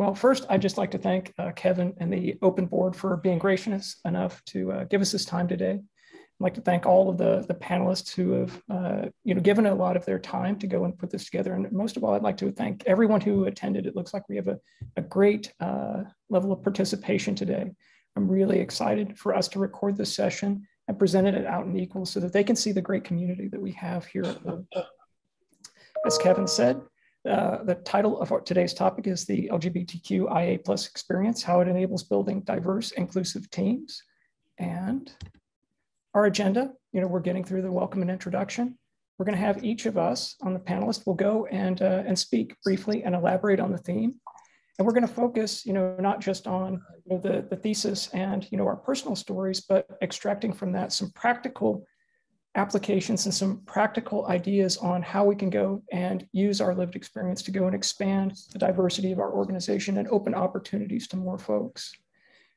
Well, first, I'd just like to thank Kevin and the Open Board for being gracious enough to give us this time today. I'd like to thank all of the panelists who have given a lot of their time to go and put this together. And most of all, I'd like to thank everyone who attended. It looks like we have a great level of participation today. I'm really excited for us to record this session and present it at Out and Equal so that they can see the great community that we have here at Lowe. As Kevin said, the title of today's topic is the LGBTQIA+ experience, how it enables building diverse, inclusive teams. And our agenda, we're getting through the welcome and introduction. We're going to have each of us on the panelists will go and speak briefly and elaborate on the theme. And we're going to focus, not just on the thesis and our personal stories, but extracting from that some practical applications and some practical ideas on how we can go and use our lived experience to go and expand the diversity of our organization and open opportunities to more folks.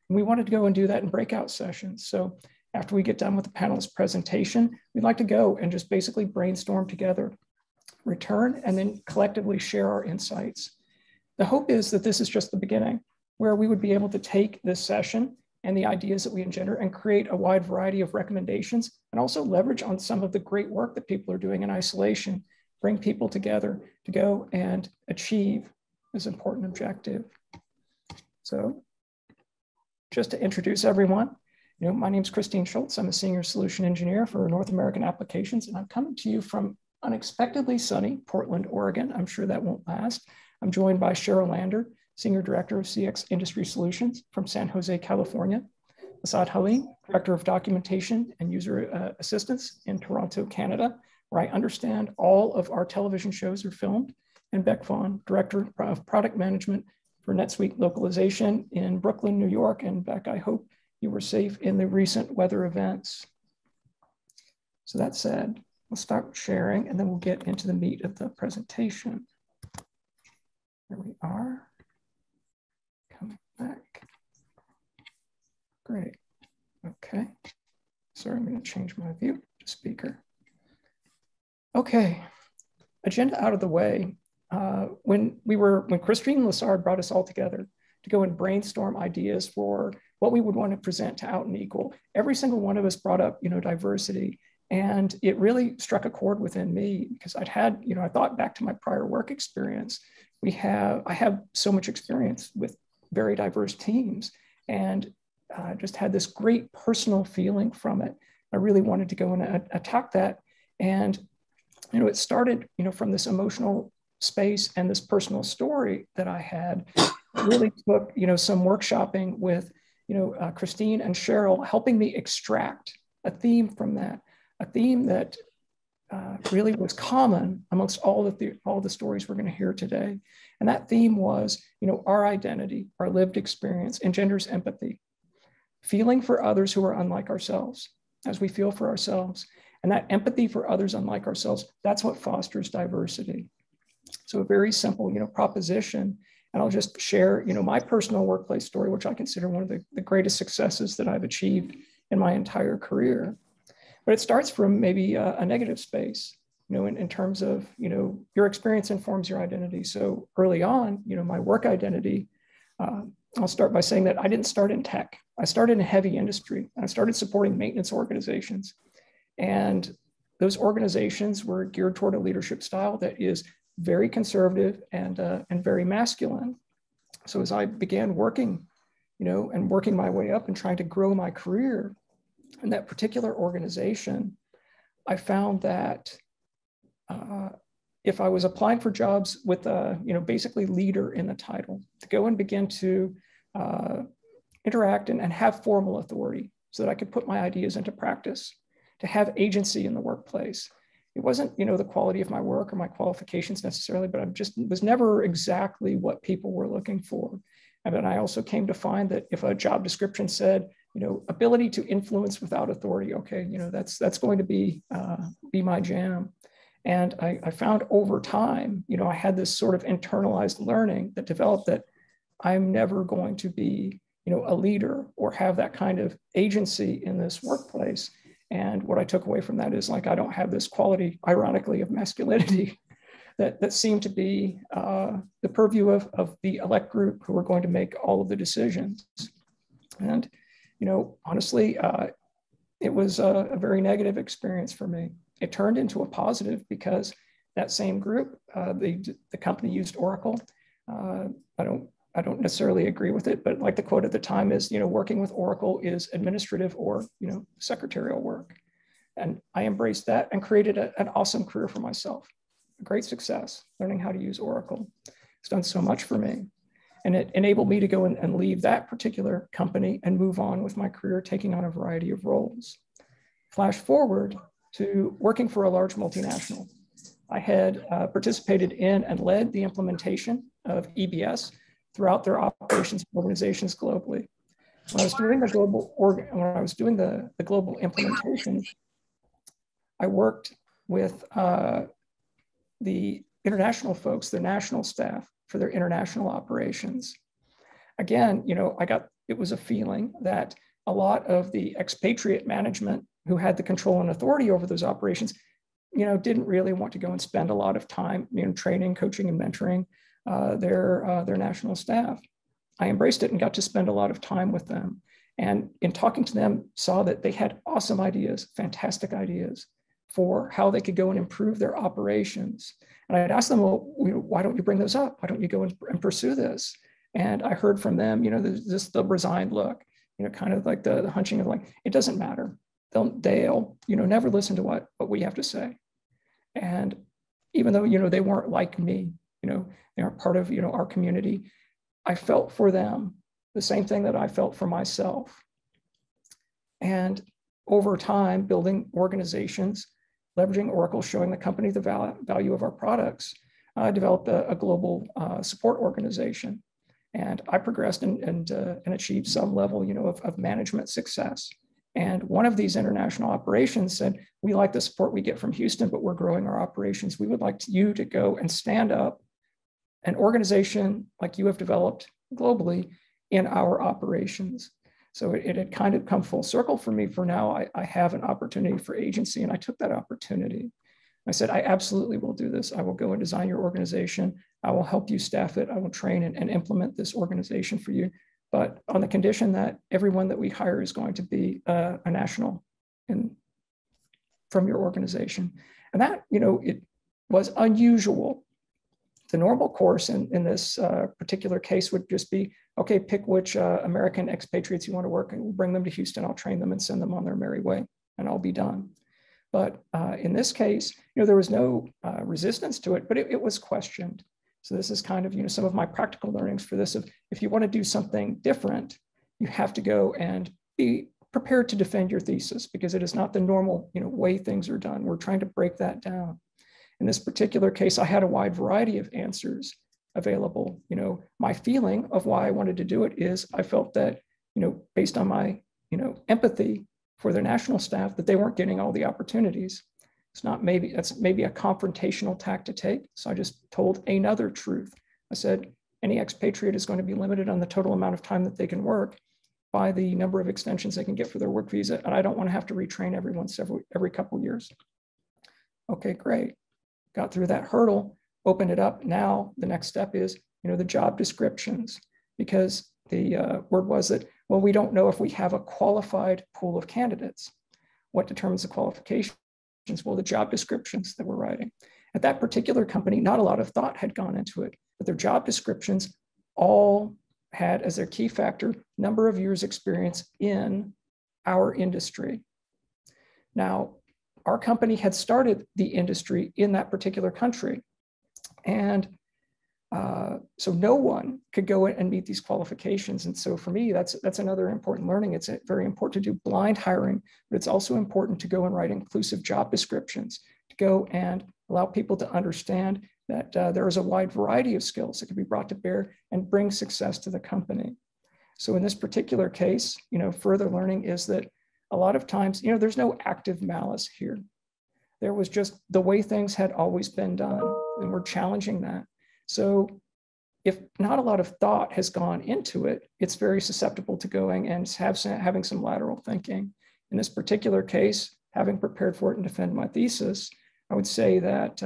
And we wanted to go and do that in breakout sessions. So after we get done with the panelist presentation, we'd like to go and just basically brainstorm together, return, and then collectively share our insights. The hope is that this is just the beginning, where we would be able to take this session and the ideas that we engender and create a wide variety of recommendations and also leverage on some of the great work that people are doing in isolation, bring people together to go and achieve this important objective. So just to introduce everyone, my name is Christine Schultz. I'm a senior solution engineer for North American applications, and I'm coming to you from unexpectedly sunny Portland, Oregon. I'm sure that won't last. I'm joined by Cheryl Lander, Senior Director of CX Industry Solutions from San Jose, California. Asad Halim, Director of Documentation and User Assistance in Toronto, Canada, where I understand all of our television shows are filmed. And Beck Vaughn, Director of Product Management for NetSuite Localization in Brooklyn, New York. And Beck, I hope you were safe in the recent weather events. So that said, we'll start sharing and then we'll get into the meat of the presentation. Here we are. Coming back. Great. Okay. Sorry, I'm going to change my view to speaker. Okay. Agenda out of the way. When Christine Lassard brought us all together to go and brainstorm ideas for what we would want to present to Out and Equal, every single one of us brought up, diversity. And it really struck a chord within me because I thought back to my prior work experience. I have so much experience with very diverse teams and just had this great personal feeling from it. I really wanted to go and attack that. And, it started, from this emotional space and this personal story that I had. It really took, some workshopping with, Christine and Cheryl helping me extract a theme from that, a theme that really was common amongst all the stories we're going to hear today. And that theme was, our identity, our lived experience engenders empathy, feeling for others who are unlike ourselves as we feel for ourselves. And that empathy for others unlike ourselves, that's what fosters diversity. So a very simple, proposition. And I'll just share, my personal workplace story, which I consider one of the greatest successes that I've achieved in my entire career. But it starts from maybe a negative space, in terms of, your experience informs your identity. So early on, my work identity, I'll start by saying that I didn't start in tech. I started in heavy industry. I started supporting maintenance organizations. And those organizations were geared toward a leadership style that is very conservative and very masculine. So as I began working, and working my way up and trying to grow my career in that particular organization, I found that if I was applying for jobs with basically leader in the title, to go and begin to interact and have formal authority so that I could put my ideas into practice, to have agency in the workplace. It wasn't, the quality of my work or my qualifications necessarily, but was never exactly what people were looking for. And then I also came to find that if a job description said, ability to influence without authority, okay, that's going to be my jam. And I found over time, I had this sort of internalized learning that developed that I'm never going to be, a leader or have that kind of agency in this workplace. And what I took away from that is I don't have this quality, ironically, of masculinity. that seemed to be the purview of the elect group who were going to make all of the decisions. And, honestly, it was a very negative experience for me. It turned into a positive because that same group, the company used Oracle. I don't necessarily agree with it, but like the quote at the time is, working with Oracle is administrative or, secretarial work. And I embraced that and created an awesome career for myself. A great success, learning how to use Oracle. It's done so much for me. And it enabled me to go and leave that particular company and move on with my career, taking on a variety of roles. Flash forward to working for a large multinational. I had participated in and led the implementation of EBS throughout their operations organizations globally. When I was doing the global implementation, I worked with the international folks, their national staff for their international operations. Again, it was a feeling that a lot of the expatriate management who had the control and authority over those operations, didn't really want to go and spend a lot of time, training, coaching, and mentoring their national staff. I embraced it and got to spend a lot of time with them. And in talking to them, saw that they had awesome ideas, fantastic ideas for how they could go and improve their operations. And I'd ask them, well, why don't you bring those up? Why don't you go and pursue this? And I heard from them, the resigned look, kind of like the hunching of like, it doesn't matter. They'll never listen to what we have to say. And even though, they weren't like me, they aren't part of, our community, I felt for them the same thing that I felt for myself. And over time, building organizations, leveraging Oracle, showing the company the value of our products, I developed a global support organization. And I progressed and achieved some level, of management success. And one of these international operations said, we like the support we get from Houston, but we're growing our operations. We would like you to go and stand up an organization like you have developed globally in our operations. So it had kind of come full circle for me. For now, I have an opportunity for agency, and I took that opportunity. I said, I absolutely will do this. I will go and design your organization. I will help you staff it. I will train and implement this organization for you, but on the condition that everyone that we hire is going to be a national from your organization. And that, it was unusual. The normal course in this particular case would just be, okay, pick which American expatriates you want to work and we'll bring them to Houston. I'll train them and send them on their merry way and I'll be done. But in this case, there was no resistance to it, but it was questioned. So this is kind of, some of my practical learnings for this. If you want to do something different, you have to go and be prepared to defend your thesis because it is not the normal, way things are done. We're trying to break that down. In this particular case, I had a wide variety of answers available. My feeling of why I wanted to do it is I felt that, based on my, empathy for their national staff, that they weren't getting all the opportunities. That's maybe a confrontational tack to take. So I just told another truth. I said, any expatriate is going to be limited on the total amount of time that they can work by the number of extensions they can get for their work visa. And I don't want to have to retrain everyone every couple of years. Okay, great. Got through that hurdle, opened it up. Now the next step is, the job descriptions, because the word was that, well, we don't know if we have a qualified pool of candidates. What determines the qualifications? Well, the job descriptions that we're writing. At that particular company, not a lot of thought had gone into it, but their job descriptions all had as their key factor, number of years experience in our industry. Now, our company had started the industry in that particular country. And so no one could go and meet these qualifications. And so for me, that's another important learning. It's very important to do blind hiring, but it's also important to go and write inclusive job descriptions, to go and allow people to understand that there is a wide variety of skills that can be brought to bear and bring success to the company. So in this particular case, further learning is that a lot of times, there's no active malice here. There was just the way things had always been done, and we're challenging that. So if not a lot of thought has gone into it, it's very susceptible to going and having some lateral thinking. In this particular case, having prepared for it and defend my thesis, I would say that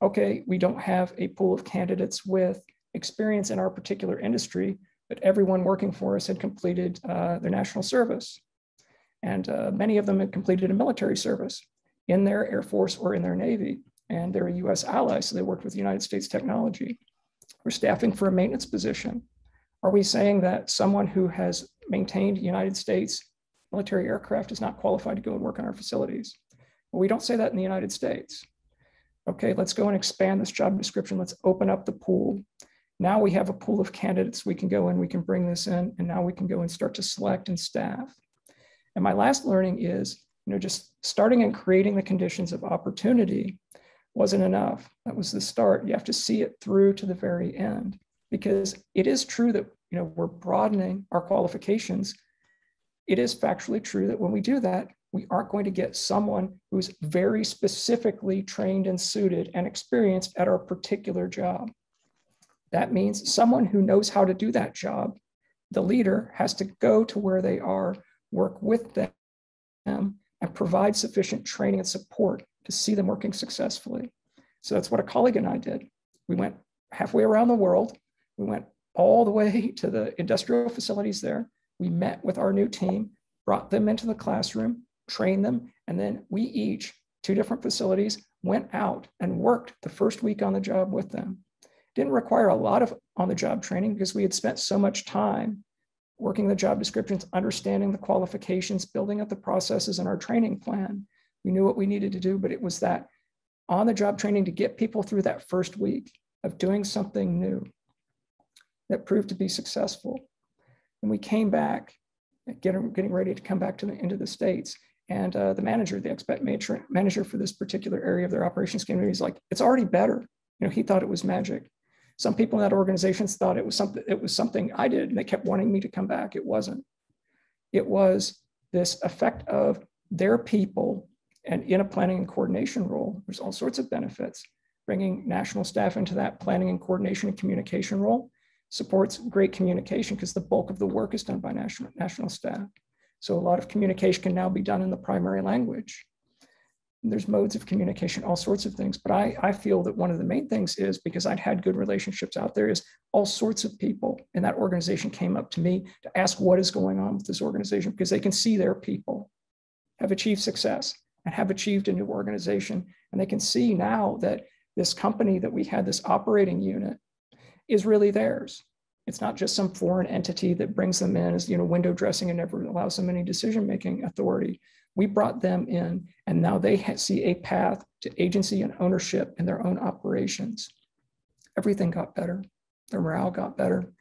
okay, we don't have a pool of candidates with experience in our particular industry, but everyone working for us had completed their national service. And many of them had completed a military service in their Air Force or in their Navy. And they're a US ally, so they worked with United States technology. We're staffing for a maintenance position. Are we saying that someone who has maintained United States military aircraft is not qualified to go and work on our facilities? Well, we don't say that in the United States. Okay, let's go and expand this job description. Let's open up the pool. Now we have a pool of candidates. We can go and we can bring this in, and now we can go and start to select and staff. And my last learning is, just starting and creating the conditions of opportunity wasn't enough. That was the start. You have to see it through to the very end, because it is true that, we're broadening our qualifications. It is factually true that when we do that, we aren't going to get someone who's very specifically trained and suited and experienced at our particular job. That means someone who knows how to do that job, the leader has to go to where they are, work with them, and provide sufficient training and support to see them working successfully. So that's what a colleague and I did. We went halfway around the world. We went all the way to the industrial facilities there. We met with our new team, brought them into the classroom, trained them, and then we each, 2 different facilities, went out and worked the first week on the job with them. Didn't require a lot of on-the-job training because we had spent so much time working the job descriptions, understanding the qualifications, building up the processes in our training plan. We knew what we needed to do, but it was that on-the-job training to get people through that first week of doing something new that proved to be successful. And we came back, getting ready to come back into the States. And the manager, the expat manager for this particular area of their operations community, is like, it's already better. He thought it was magic. Some people in that organization thought it was something I did, and they kept wanting me to come back. It wasn't. It was this effect of their people, and in a planning and coordination role, there's all sorts of benefits. Bringing national staff into that planning and coordination and communication role supports great communication, because the bulk of the work is done by national staff. So a lot of communication can now be done in the primary language. There's modes of communication, all sorts of things. But I feel that one of the main things is, because I'd had good relationships out there, is all sorts of people in that organization came up to me to ask what is going on with this organization, because they can see their people have achieved success and have achieved a new organization. And they can see now that this company that we had, this operating unit, is really theirs. It's not just some foreign entity that brings them in as window dressing and never allows them any decision-making authority. We brought them in, and now they see a path to agency and ownership in their own operations. Everything got better. Their morale got better.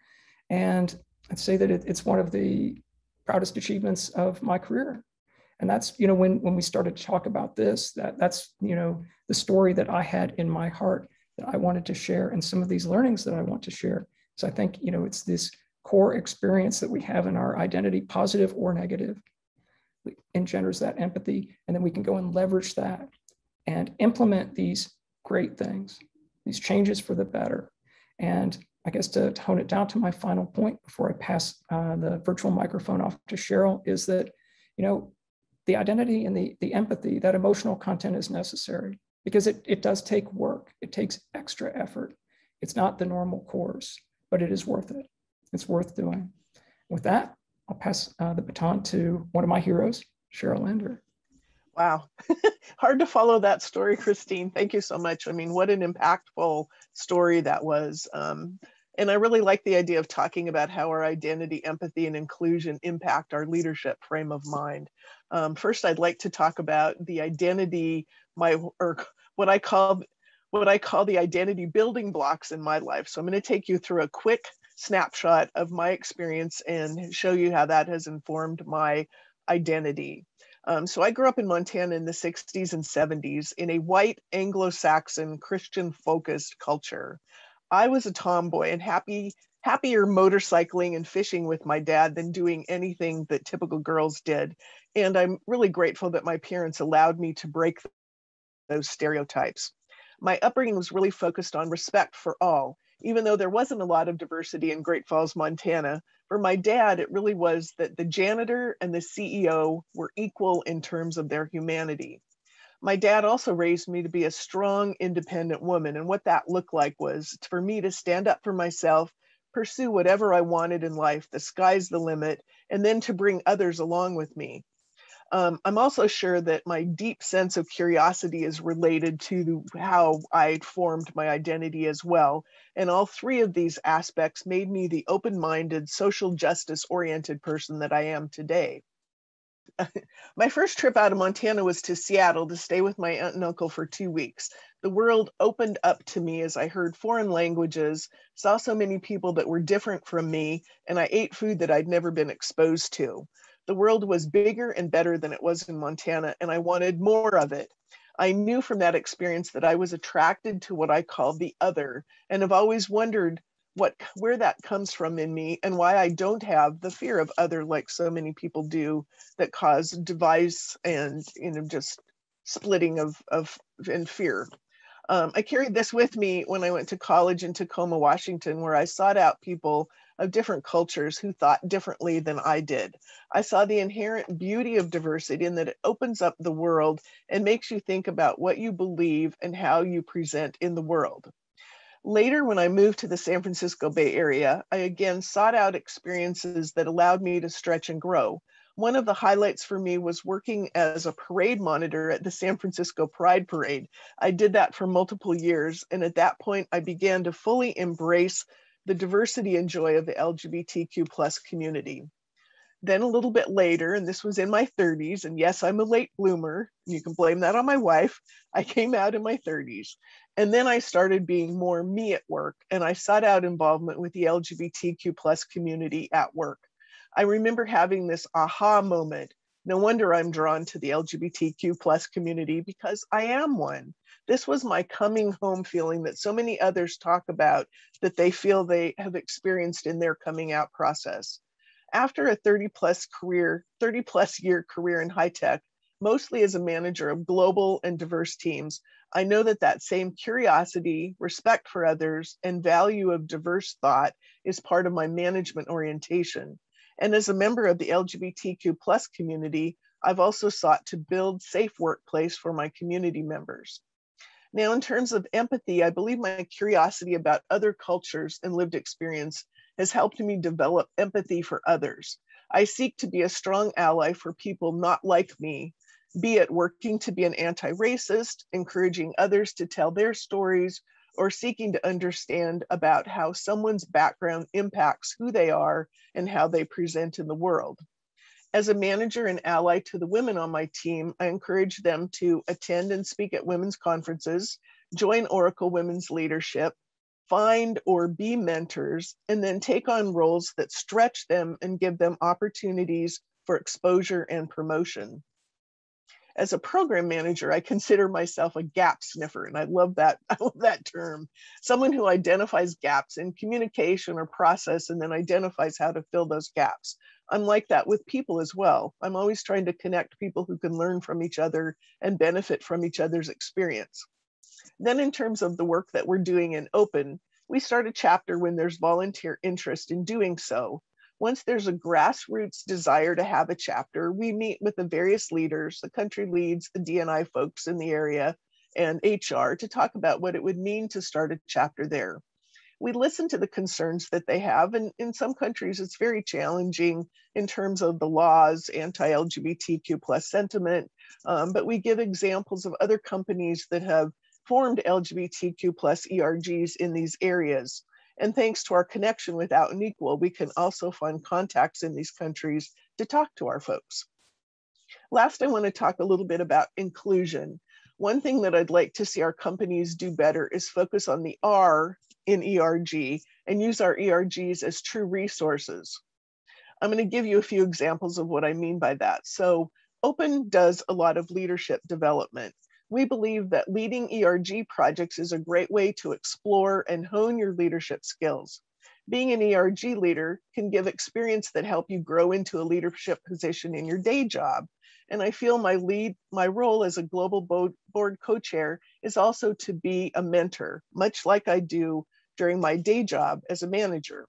And I'd say that it's one of the proudest achievements of my career. And that's, when we started to talk about this, that's the story that I had in my heart that I wanted to share, and some of these learnings that I want to share. So I think, it's this core experience that we have in our identity, positive or negative, engenders that empathy, and then we can go and leverage that and implement these great things, these changes for the better. And I guess to hone it down to my final point before I pass the virtual microphone off to Cheryl, is that, the identity and the empathy, that emotional content is necessary, because it does take work. It takes extra effort. It's not the normal course, but it is worth it. It's worth doing. With that, I'll pass the baton to one of my heroes, Cheryl Lander. Wow. Hard to follow that story, Christine. Thank you so much. I mean, what an impactful story that was. And I really like the idea of talking about how our identity, empathy, and inclusion impact our leadership frame of mind. First, I'd like to talk about the identity, what I call the identity building blocks in my life. So I'm going to take you through a quick snapshot of my experience and show you how that has informed my identity. So I grew up in Montana in the 60s and 70s in a white Anglo-Saxon Christian-focused culture. I was a tomboy and happier motorcycling and fishing with my dad than doing anything that typical girls did. And I'm really grateful that my parents allowed me to break those stereotypes. My upbringing was really focused on respect for all, even though there wasn't a lot of diversity in Great Falls, Montana. For my dad, it really was that the janitor and the CEO were equal in terms of their humanity. My dad also raised me to be a strong, independent woman. And what that looked like was for me to stand up for myself, pursue whatever I wanted in life, the sky's the limit, and then to bring others along with me. I'm also sure that my deep sense of curiosity is related to how I formed my identity as well. And all three of these aspects made me the open-minded, social justice-oriented person that I am today. My first trip out of Montana was to Seattle to stay with my aunt and uncle for 2 weeks. The world opened up to me as I heard foreign languages, saw so many people that were different from me, and I ate food that I'd never been exposed to. The world was bigger and better than it was in Montana, and I wanted more of it. I knew from that experience that I was attracted to what I call the other, and have always wondered where that comes from in me and why I don't have the fear of other like so many people do that cause device and just splitting of and fear. I carried this with me when I went to college in Tacoma, Washington, where I sought out people of different cultures who thought differently than I did. I saw the inherent beauty of diversity in that it opens up the world and makes you think about what you believe and how you present in the world. Later, when I moved to the San Francisco Bay Area, I again sought out experiences that allowed me to stretch and grow. One of the highlights for me was working as a parade monitor at the San Francisco Pride Parade. I did that for multiple years, and at that point, I began to fully embrace the diversity and joy of the LGBTQ plus community. Then a little bit later, and this was in my 30s, and yes, I'm a late bloomer. You can blame that on my wife. I came out in my 30s. And then I started being more me at work, and I sought out involvement with the LGBTQ plus community at work. I remember having this aha moment. No wonder I'm drawn to the LGBTQ plus community because I am one. This was my coming home feeling that so many others talk about that they feel they have experienced in their coming out process. After a 30 plus year career in high tech, mostly as a manager of global and diverse teams, I know that that same curiosity, respect for others, and value of diverse thought is part of my management orientation. And as a member of the LGBTQ plus community, I've also sought to build safe workplace for my community members. Now, in terms of empathy, I believe my curiosity about other cultures and lived experience has helped me develop empathy for others. I seek to be a strong ally for people not like me, be it working to be an anti-racist, encouraging others to tell their stories, or seeking to understand about how someone's background impacts who they are and how they present in the world. As a manager and ally to the women on my team, I encourage them to attend and speak at women's conferences, join Oracle Women's Leadership, find or be mentors, and then take on roles that stretch them and give them opportunities for exposure and promotion. As a program manager, I consider myself a gap sniffer, and I love that term. Someone who identifies gaps in communication or process and then identifies how to fill those gaps. I'm like that with people as well. I'm always trying to connect people who can learn from each other and benefit from each other's experience. Then in terms of the work that we're doing in Open, we start a chapter when there's volunteer interest in doing so. Once there's a grassroots desire to have a chapter, we meet with the various leaders, the country leads, the D&I folks in the area, and HR to talk about what it would mean to start a chapter there. We listen to the concerns that they have, and in some countries it's very challenging in terms of the laws, anti-LGBTQ plus sentiment, but we give examples of other companies that have formed LGBTQ plus ERGs in these areas. And thanks to our connection with Out and Equal, we can also find contacts in these countries to talk to our folks. Last, I want to talk a little bit about inclusion. One thing that I'd like to see our companies do better is focus on the R in ERG and use our ERGs as true resources. I'm going to give you a few examples of what I mean by that. So Open does a lot of leadership development. We believe that leading ERG projects is a great way to explore and hone your leadership skills. Being an ERG leader can give experience that help you grow into a leadership position in your day job. And I feel my role as a global board co-chair is also to be a mentor, much like I do during my day job as a manager.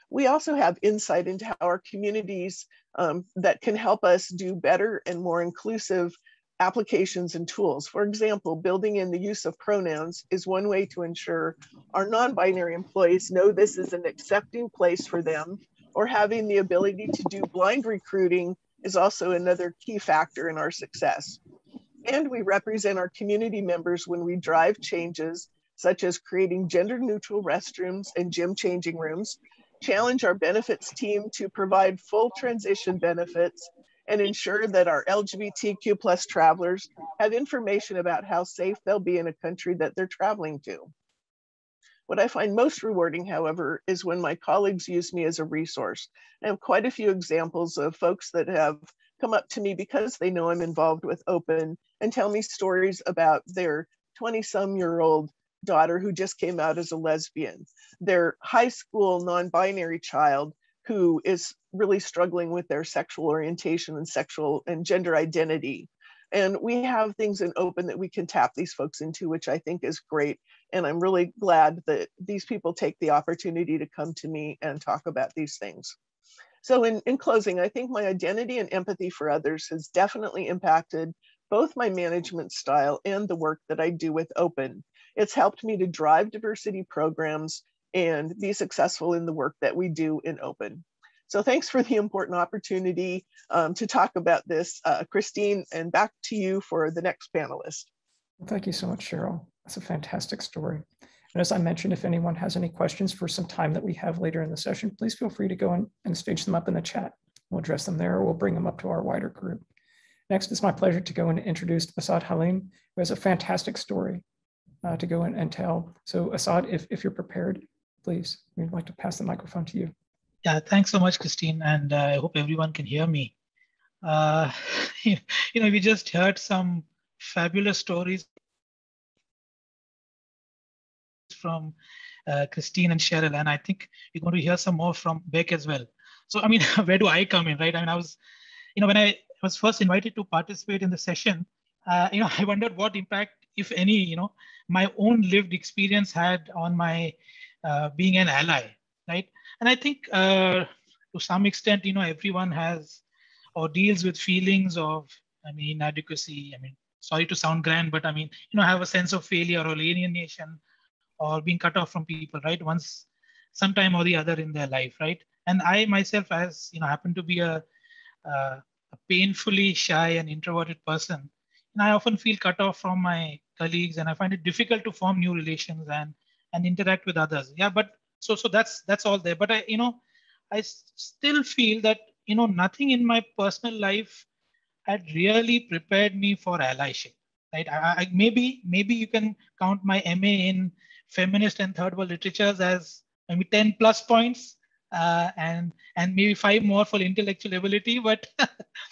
We also have insight into how our communities that can help us do better and more inclusive applications and tools. For example, building in the use of pronouns is one way to ensure our non-binary employees know this is an accepting place for them, or having the ability to do blind recruiting is also another key factor in our success. And we represent our community members when we drive changes, such as creating gender-neutral restrooms and gym changing rooms, challenge our benefits team to provide full transition benefits, and ensure that our LGBTQ plus travelers have information about how safe they'll be in a country that they're traveling to. What I find most rewarding, however, is when my colleagues use me as a resource. I have quite a few examples of folks that have come up to me because they know I'm involved with Open and tell me stories about their 20-some-year-old daughter who just came out as a lesbian, their high school non-binary child who is really struggling with their sexual orientation and sexual and gender identity. And we have things in Open that we can tap these folks into, which I think is great. And I'm really glad that these people take the opportunity to come to me and talk about these things. So in closing, I think my identity and empathy for others has definitely impacted both my management style and the work that I do with Open. It's helped me to drive diversity programs and be successful in the work that we do in Open. So thanks for the important opportunity to talk about this, Christine, and back to you for the next panelist. Well, thank you so much, Cheryl. That's a fantastic story. And as I mentioned, if anyone has any questions for some time that we have later in the session, please feel free to go and stage them up in the chat. We'll address them there, or we'll bring them up to our wider group. Next, it's my pleasure to go and introduce Asad Halim, who has a fantastic story to go in and tell. So Asad, if you're prepared, please, we'd like to pass the microphone to you. Yeah, thanks so much, Christine, and I hope everyone can hear me. We just heard some fabulous stories from Christine and Cheryl, and I think we're going to hear some more from Beck as well. So, I mean, where do I come in, right? I mean, I was, when I was first invited to participate in the session, I wondered what impact, if any, my own lived experience had on my being an ally, right? And I think to some extent, everyone has or deals with feelings of, inadequacy. Sorry to sound grand, but have a sense of failure or alienation or being cut off from people, right? Once, sometime or the other in their life, right? And I myself, as happen to be a painfully shy and introverted person, and I often feel cut off from my colleagues, and I find it difficult to form new relations and interact with others. Yeah, but so that's all there. But I still feel that nothing in my personal life had really prepared me for allyship, right? Maybe you can count my MA in feminist and third world literatures as maybe 10 plus points, and maybe 5 more for intellectual ability. But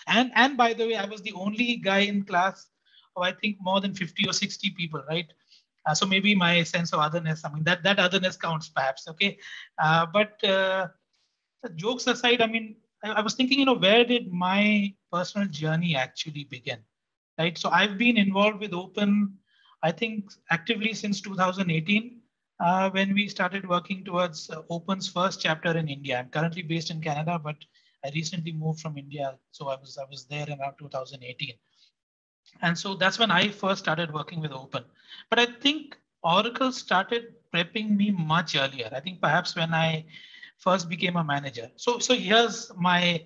and by the way, I was the only guy in class of I think more than 50 or 60 people, right? So maybe my sense of otherness, that otherness counts perhaps, okay? But jokes aside, I was thinking, where did my personal journey actually begin, right? So I've been involved with Open, I think, actively since 2018, when we started working towards Open's first chapter in India. I'm currently based in Canada, but I recently moved from India, so I was there around 2018. And so that's when I first started working with Open. But I think Oracle started prepping me much earlier. I think perhaps when I first became a manager. So here's my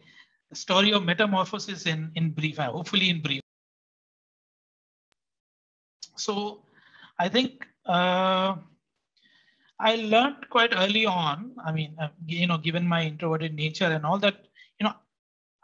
story of metamorphosis in brief, hopefully in brief. So I think I learned quite early on, given my introverted nature and all that,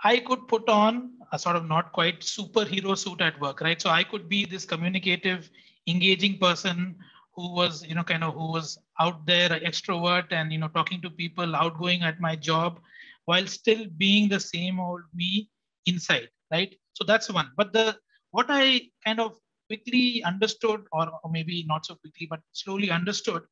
I could put on a sort of not quite superhero suit at work, right? So I could be this communicative, engaging person who was, who was out there, extrovert and, talking to people, outgoing at my job, while still being the same old me inside, right? So that's one. But what I kind of quickly understood, or maybe not so quickly, but slowly understood,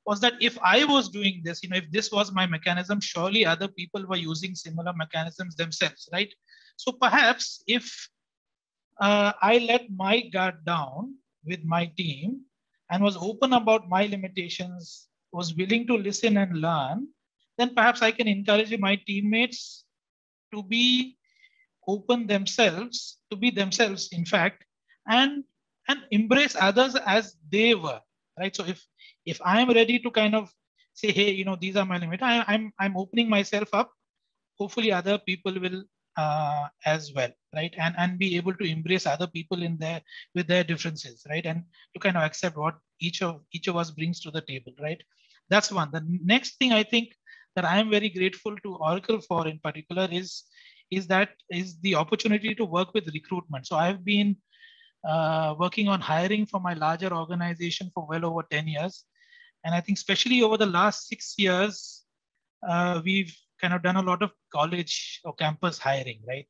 was that if I was doing this, if this was my mechanism, surely other people were using similar mechanisms themselves, right? So perhaps if I let my guard down with my team and was open about my limitations, was willing to listen and learn, then perhaps I can encourage my teammates to be open themselves to be themselves, in fact, and embrace others as they were, right? So if I am ready to kind of say, hey, these are my limits, I'm opening myself up. Hopefully, other people will as well, right? And be able to embrace other people in their with their differences, right? And to kind of accept what each of us brings to the table, right? That's one. The next thing I think that I am very grateful to Oracle for in particular is the opportunity to work with recruitment. So I've been working on hiring for my larger organization for well over 10 years. And I think especially over the last 6 years, we've kind of done a lot of college or campus hiring, right?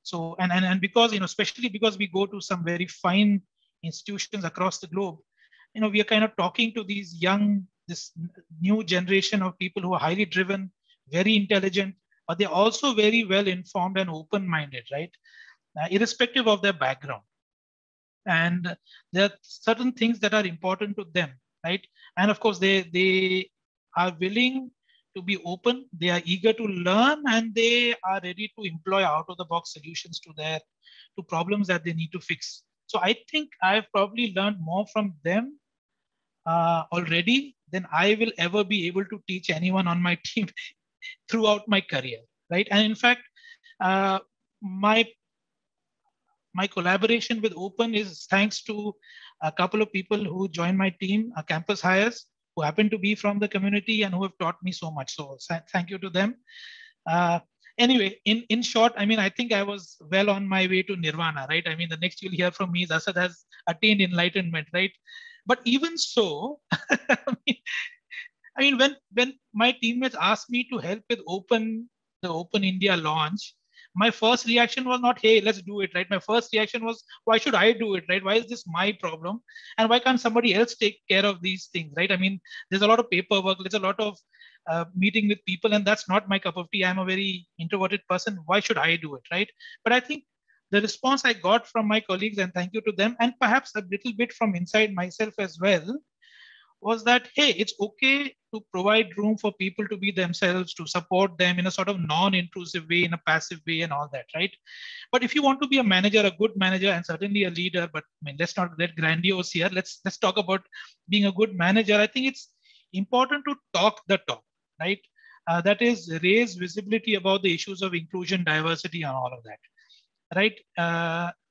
So, and because, especially because we go to some very fine institutions across the globe, we are kind of talking to this new generation of people who are highly driven, very intelligent, but they're also very well informed and open-minded, right? Irrespective of their background. And there are certain things that are important to them, right? And of course, they are willing to be open, they are eager to learn, and they are ready to employ out-of-the-box solutions to problems that they need to fix. So I think I've probably learned more from them already than I will ever be able to teach anyone on my team throughout my career, right? And in fact, my collaboration with Open is thanks to a couple of people who joined my team, campus hires, who happen to be from the community and who have taught me so much. So thank you to them. Anyway, in short, I mean, I think I was well on my way to nirvana, right? I mean, the next you'll hear from me is Asad has attained enlightenment, right? But even so, I mean, when my teammates asked me to help with the Open India launch, my first reaction was not, hey, let's do it, right? My first reaction was, why should I do it, right? Why is this my problem? And why can't somebody else take care of these things, right? I mean, there's a lot of paperwork, there's a lot of meeting with people, and that's not my cup of tea. I'm a very introverted person. Why should I do it, right? But I think the response I got from my colleagues, and thank you to them, and perhaps a little bit from inside myself as well, was that, hey, it's okay to provide room for people to be themselves, to support them in a sort of non-intrusive way, in a passive way and all that, right? But if you want to be a manager, a good manager, and certainly a leader, but I mean, let's not get grandiose here. Let's talk about being a good manager. I think it's important to talk the talk, right? That is, raise visibility about the issues of inclusion, diversity, and all of that, right?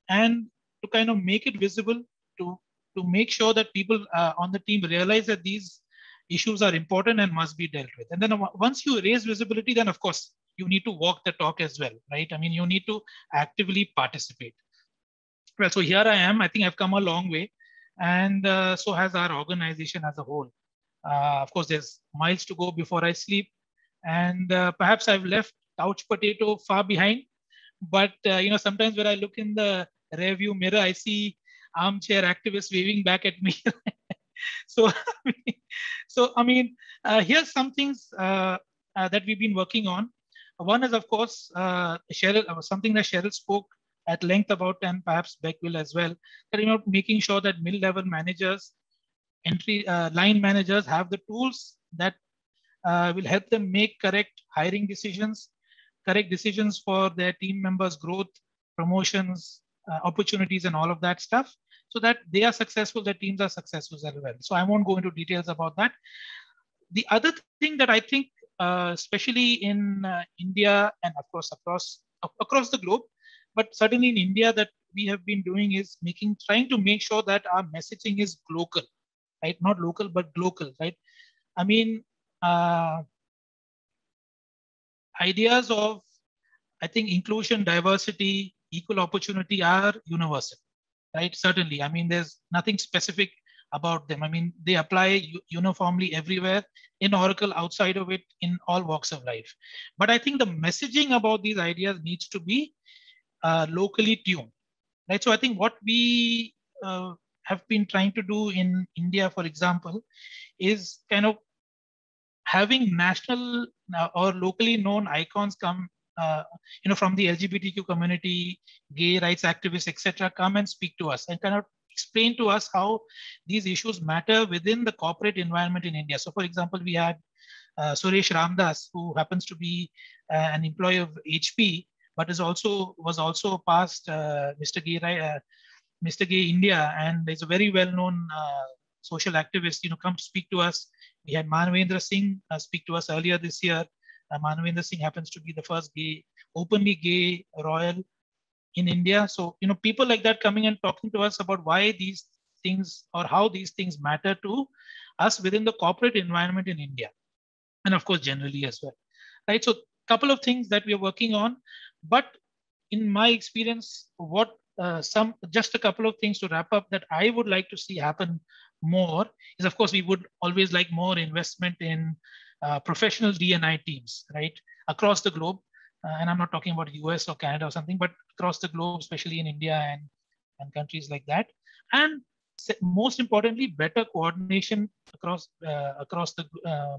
And to kind of make it visible, to make sure that people on the team realize that these issues are important and must be dealt with. And then once you raise visibility, then of course you need to walk the talk as well, right? I mean, you need to actively participate. Well, so here I am. I think I've come a long way, and so has our organization as a whole. Of course, there's miles to go before I sleep, and perhaps I've left couch potato far behind. But sometimes when I look in the rearview mirror, I see armchair activists waving back at me. So, I mean, here's some things that we've been working on. One is, of course, Cheryl, something that Cheryl spoke at length about, and perhaps Beck will as well, that, making sure that mid-level managers, line managers have the tools that will help them make correct hiring decisions, correct decisions for their team members' growth, promotions, opportunities, and all of that stuff, so that they are successful, their teams are successful as well. So I won't go into details about that. The other thing that I think, especially in India and of course across the globe, but certainly in India, that we have been doing is trying to make sure that our messaging is global, right? Not local, but global, right? I mean, ideas of, I think, inclusion, diversity, equal opportunity are universal, right? Certainly. I mean, there's nothing specific about them. I mean, they apply uniformly everywhere in Oracle, outside of it, in all walks of life. But I think the messaging about these ideas needs to be locally tuned, right? So I think what we have been trying to do in India, for example, is kind of having national or locally known icons come, from the LGBTQ community, gay rights activists, etc., come and speak to us and kind of explain to us how these issues matter within the corporate environment in India. So, for example, we had Suresh Ramdas, who happens to be an employee of HP, but was also past Mr. Gay, Mr. Gay India, and is a very well-known social activist. Come speak to us. We had Manavendra Singh speak to us earlier this year. Manavendra Singh happens to be the first openly gay royal in India. So people like that coming and talking to us about why these things or how these things matter to us within the corporate environment in India, and of course generally as well, right? So couple of things that we are working on, but in my experience, what just a couple of things to wrap up that I would like to see happen more is, of course, we would always like more investment in professional D&I teams, right, across the globe. And I'm not talking about US or Canada or something, but across the globe, especially in India and countries like that. And most importantly, better coordination across the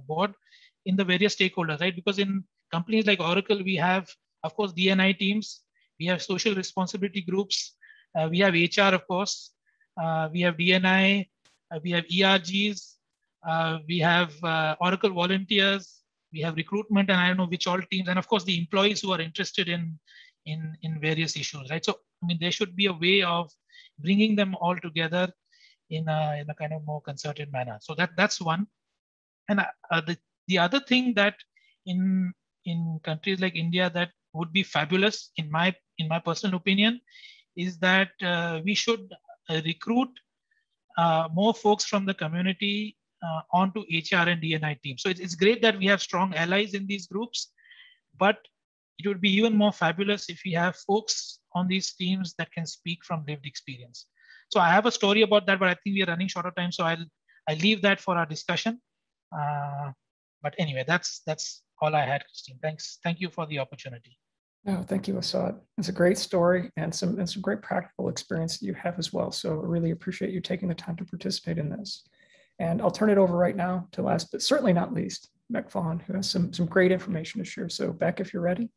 board in the various stakeholders, right? Because in companies like Oracle, we have, of course, D&I teams, we have social responsibility groups, we have HR, of course, we have D&I, we have ERGs, we have Oracle volunteers, we have recruitment, and I don't know which all teams, and of course the employees who are interested in various issues, right? So I mean, there should be a way of bringing them all together in a kind of more concerted manner. So that's one. And the other thing that in countries like India that would be fabulous in my personal opinion is that we should recruit more folks from the community onto HR and D&I teams. So it's great that we have strong allies in these groups, but it would be even more fabulous if we have folks on these teams that can speak from lived experience. So I have a story about that, but I think we are running short of time, so I'll leave that for our discussion. But anyway, that's all I had, Christine. Thank you for the opportunity. No, thank you, Asad. It's a great story and some great practical experience that you have as well. So I really appreciate you taking the time to participate in this. And I'll turn it over right now to last, but certainly not least, Beck Vaughn, who has some great information to share. So Beck, if you're ready.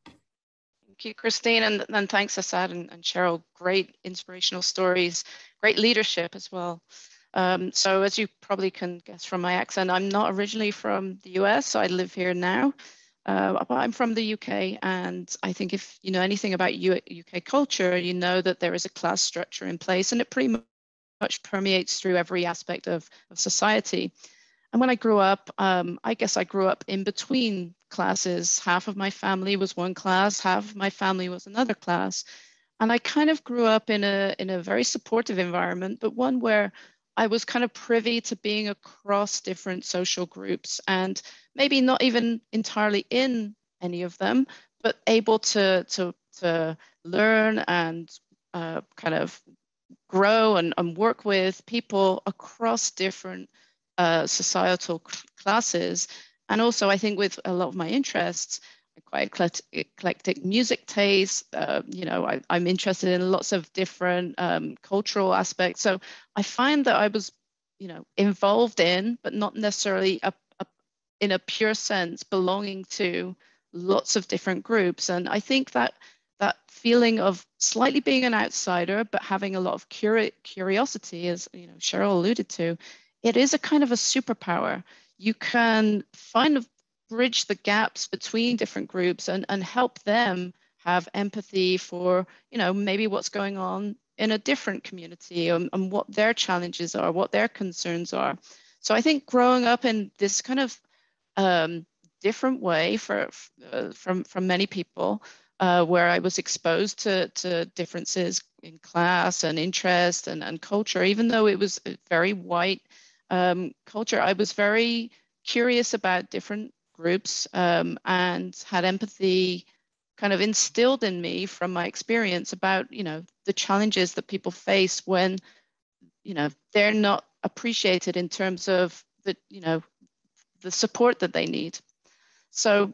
Thank you, Christine, and thanks, Asad and Cheryl. Great inspirational stories, great leadership as well. So as you probably can guess from my accent, I'm not originally from the US, so I live here now. But I'm from the UK, and I think if you know anything about UK culture, you know that there is a class structure in place, and it pretty much permeates through every aspect of society. And when I grew up, I guess I grew up in between classes. Half of my family was one class, half of my family was another class. And I kind of grew up in a very supportive environment, but one where I was kind of privy to being across different social groups and maybe not even entirely in any of them, but able to learn and kind of grow and work with people across different societal classes. And also, I think with a lot of my interests, quite eclectic music taste. I'm interested in lots of different cultural aspects. So I find that I was, involved in, but not necessarily in a pure sense, belonging to lots of different groups. And I think that feeling of slightly being an outsider, but having a lot of curiosity, as Cheryl alluded to, it is a kind of a superpower. You can bridge the gaps between different groups and help them have empathy for, maybe what's going on in a different community and what their challenges are, what their concerns are. So I think growing up in this kind of different way from many people, where I was exposed to differences in class and interest and culture, even though it was a very white culture, I was very curious about different groups and had empathy kind of instilled in me from my experience about, the challenges that people face when, they're not appreciated in terms of the support that they need. So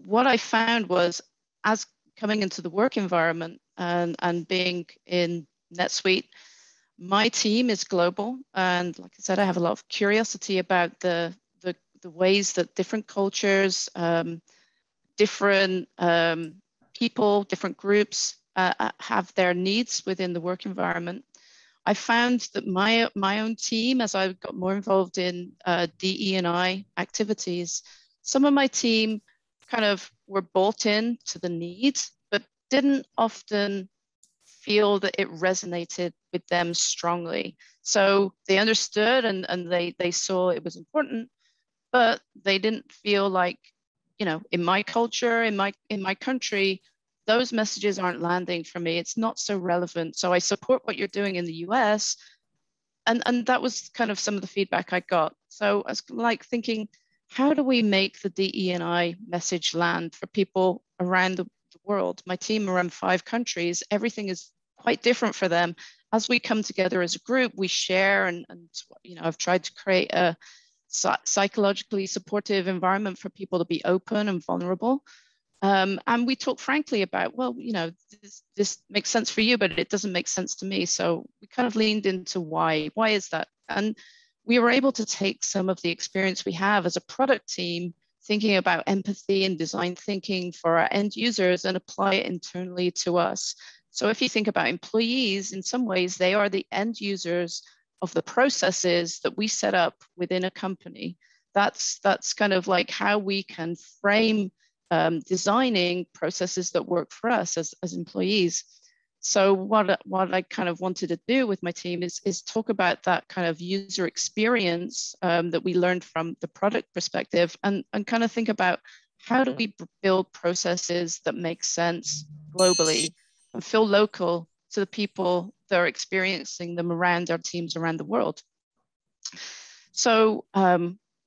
what I found was, as coming into the work environment and being in NetSuite, my team is global. And like I said, I have a lot of curiosity about the ways that different cultures, different people, different groups have their needs within the work environment. I found that my own team, as I got more involved in DE&I activities, some of my team kind of were bought in to the needs, but didn't often feel that it resonated with them strongly. So they understood and they saw it was important, but they didn't feel like, you know, in my culture, in my country, those messages aren't landing for me. It's not so relevant. So I support what you're doing in the US. And that was kind of some of the feedback I got. So I was like thinking, how do we make the DE&I message land for people around the world? My team are in 5 countries. Everything is quite different for them. As we come together as a group, we share and you know, I've tried to create a psychologically supportive environment for people to be open and vulnerable. And we talk frankly about, well, you know, this makes sense for you, but it doesn't make sense to me. So we kind of leaned into why is that? And we were able to take some of the experience we have as a product team, thinking about empathy and design thinking for our end users and apply it internally to us. So if you think about employees, in some ways, they are the end users of the processes that we set up within a company. That's kind of like how we can frame designing processes that work for us as employees. So what I kind of wanted to do with my team is talk about that kind of user experience that we learned from the product perspective and kind of think about how do we build processes that make sense globally and feel local to the people that are experiencing them around our teams around the world. So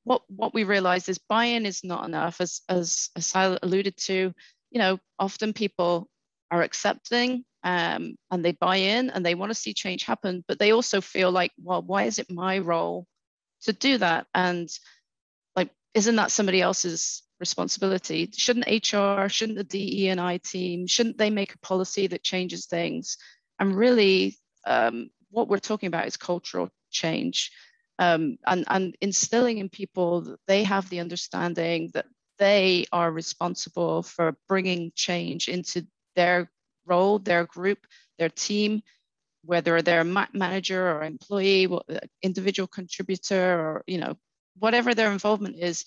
what we realized is buy-in is not enough, as Sal alluded to. You know, often people are accepting and they buy in and they want to see change happen, but they also feel like, well, why is it my role to do that? And like, isn't that somebody else's responsibility? Shouldn't HR, shouldn't the DE&I team, shouldn't they make a policy that changes things? And really, what we're talking about is cultural change. And instilling in people that they have the understanding that they are responsible for bringing change into their role, their group, their team, whether they're a manager or employee, individual contributor, or, you know, whatever their involvement is,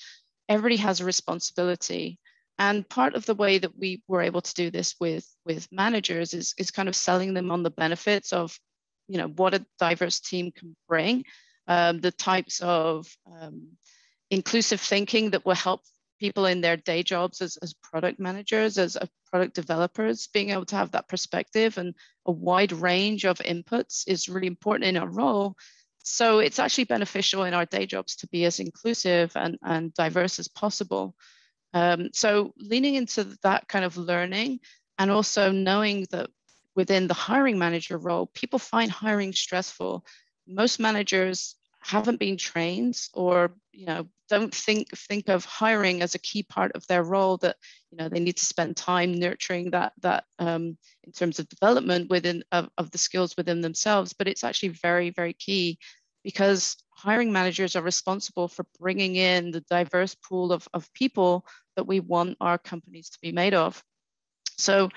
everybody has a responsibility. And part of the way that we were able to do this with managers is kind of selling them on the benefits of, you know, what a diverse team can bring. The types of inclusive thinking that will help people in their day jobs as product managers, as product developers, being able to have that perspective and a wide range of inputs is really important in our role. So it's actually beneficial in our day jobs to be as inclusive and diverse as possible. So leaning into that kind of learning and also knowing that within the hiring manager role, people find hiring stressful. Most managers haven't been trained or, you know, don't think of hiring as a key part of their role, that, you know, they need to spend time nurturing that in terms of development within of the skills within themselves. But it's actually very, very key, because hiring managers are responsible for bringing in the diverse pool of people that we want our companies to be made of. So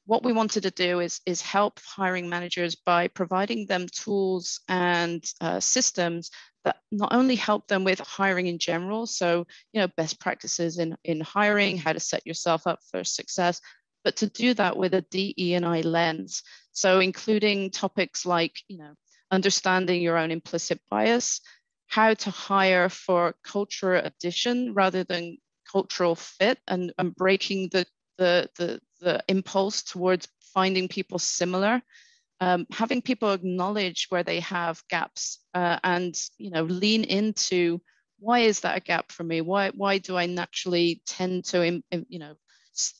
what we wanted to do is help hiring managers by providing them tools and systems that not only help them with hiring in general, so, you know, best practices in hiring, how to set yourself up for success, but to do that with a DE&I lens. So including topics like, you know, understanding your own implicit bias, how to hire for cultural addition rather than cultural fit, and breaking the impulse towards finding people similar, having people acknowledge where they have gaps, and, you know, lean into, why is that a gap for me? Why do I naturally tend to, you know,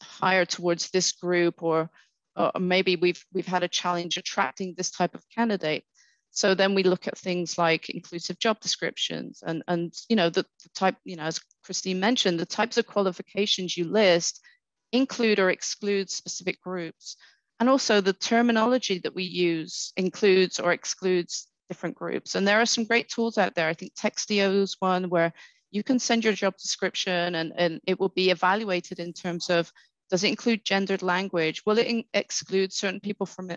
hire towards this group, or maybe we've had a challenge attracting this type of candidate. So then we look at things like inclusive job descriptions and you know, the type, you know, as Christine mentioned, the types of qualifications you list include or exclude specific groups. And also the terminology that we use includes or excludes different groups. And there are some great tools out there. I think Textio is one where you can send your job description and it will be evaluated in terms of, does it include gendered language? Will it exclude certain people from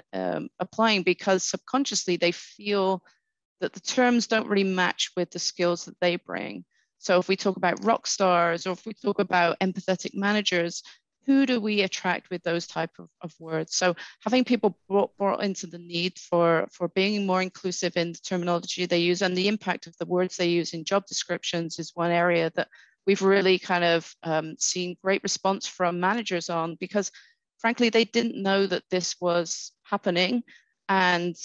applying because subconsciously they feel that the terms don't really match with the skills that they bring? So if we talk about rock stars, or if we talk about empathetic managers, who do we attract with those type of words? So having people brought into the need for being more inclusive in the terminology they use and the impact of the words they use in job descriptions is one area that we've really kind of seen great response from managers on, because frankly, they didn't know that this was happening, and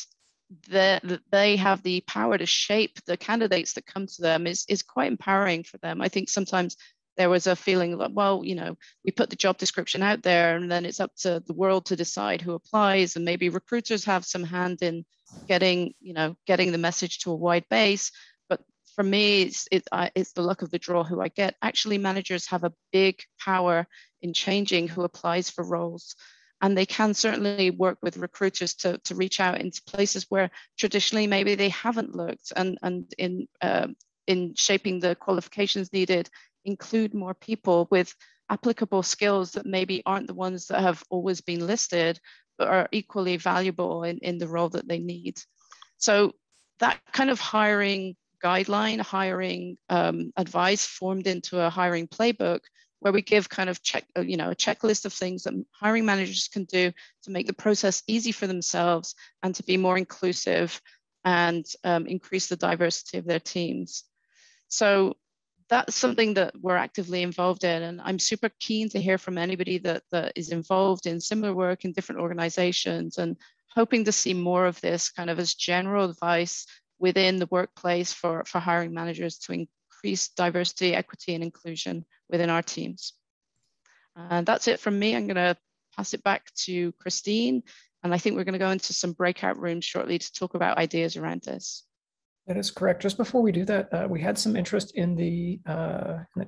they have the power to shape the candidates that come to them is quite empowering for them. I think sometimes there was a feeling that, well, you know, we put the job description out there and then it's up to the world to decide who applies, and maybe recruiters have some hand in getting the message to a wide base. But for me, it's the luck of the draw who I get. Actually, managers have a big power in changing who applies for roles. And they can certainly work with recruiters to reach out into places where traditionally maybe they haven't looked, and in shaping the qualifications needed, include more people with applicable skills that maybe aren't the ones that have always been listed, but are equally valuable in the role that they need. So that kind of hiring guideline, hiring advice formed into a hiring playbook, where we give kind of a checklist of things that hiring managers can do to make the process easy for themselves and to be more inclusive and increase the diversity of their teams. So that's something that we're actively involved in. And I'm super keen to hear from anybody that is involved in similar work in different organizations, and hoping to see more of this kind of as general advice within the workplace for hiring managers to increase diversity, equity, and inclusion within our teams. And that's it from me. I'm going to pass it back to Christine. And I think we're going to go into some breakout rooms shortly to talk about ideas around this. That is correct. Just before we do that, we had some interest in the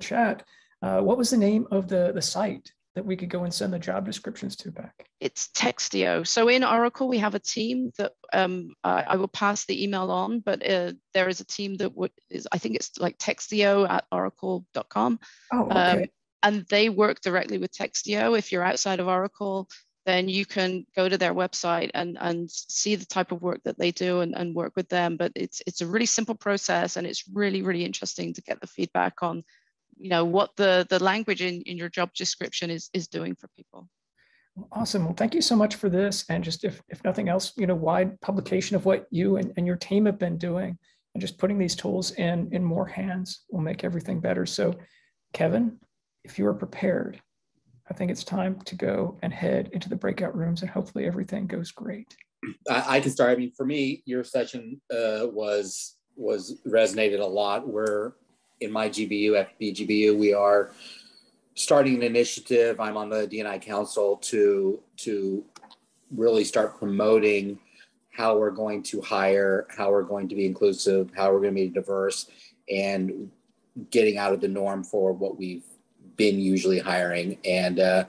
chat. What was the name of the site that we could go and send the job descriptions to back? It's Textio. So in Oracle, we have a team that I will pass the email on, but there is a team that I think it's like textio@oracle.com. Oh, okay. And they work directly with Textio. If you're outside of Oracle, then you can go to their website and see the type of work that they do and work with them. But it's a really simple process, and it's really, really interesting to get the feedback on, you know, what the language in your job description is doing for people. Awesome. Well, thank you so much for this. And just if nothing else, you know, wide publication of what you and your team have been doing, and just putting these tools in more hands will make everything better. So Kevin, if you are prepared, I think it's time to go and head into the breakout rooms, and hopefully everything goes great. I can start. I mean, for me, your session was resonated a lot. We're in my GBU, FBGBU, we are starting an initiative. I'm on the D&I Council to really start promoting how we're going to hire, how we're going to be inclusive, how we're going to be diverse, and getting out of the norm for what we've been usually hiring. And a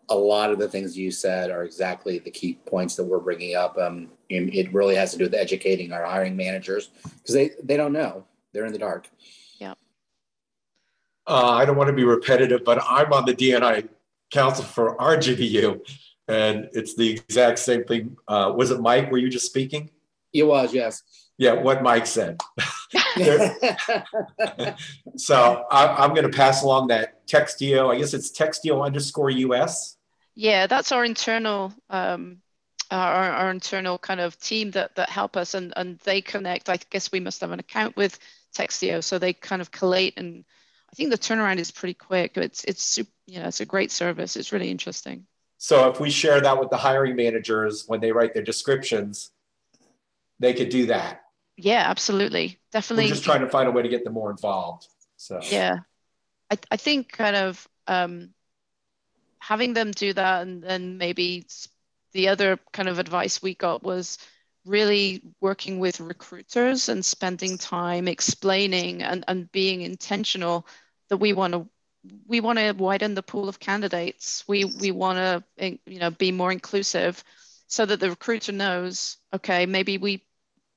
lot of the things you said are exactly the key points that we're bringing up. And it really has to do with educating our hiring managers, because they don't know. They're in the dark. Yeah. I don't want to be repetitive, but I'm on the D&I Council for our GBU, and it's the exact same thing. Was it Mike? Were you just speaking? It was, yes. Yeah, what Mike said. So I'm going to pass along that Textio. I guess it's Textio_US. Yeah, that's our internal our internal kind of team that help us, and they connect. I guess we must have an account with Textio, so they kind of collate, and I think the turnaround is pretty quick. It's a great service. It's really interesting. So if we share that with the hiring managers when they write their descriptions, they could do that. Yeah, absolutely. Definitely. We're just trying to find a way to get them more involved. So yeah, I think kind of having them do that, and then maybe the other kind of advice we got was really working with recruiters and spending time explaining and being intentional that we want to widen the pool of candidates. We want to be more inclusive, so that the recruiter knows, okay, maybe we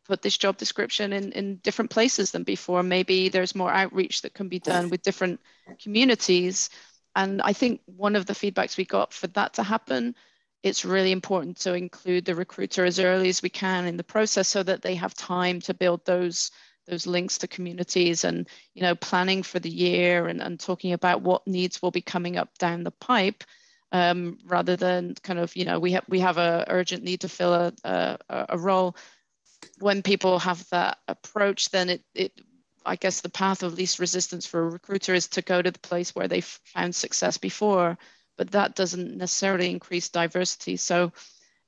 put this job description in different places than before. Maybe there's more outreach that can be done with different communities. And I think one of the feedbacks we got for that to happen, it's really important to include the recruiter as early as we can in the process, so that they have time to build those those links to communities, and planning for the year, and talking about what needs will be coming up down the pipe, rather than kind of we have a urgent need to fill a role. When people have that approach, then I guess the path of least resistance for a recruiter is to go to the place where they've found success before, but that doesn't necessarily increase diversity. So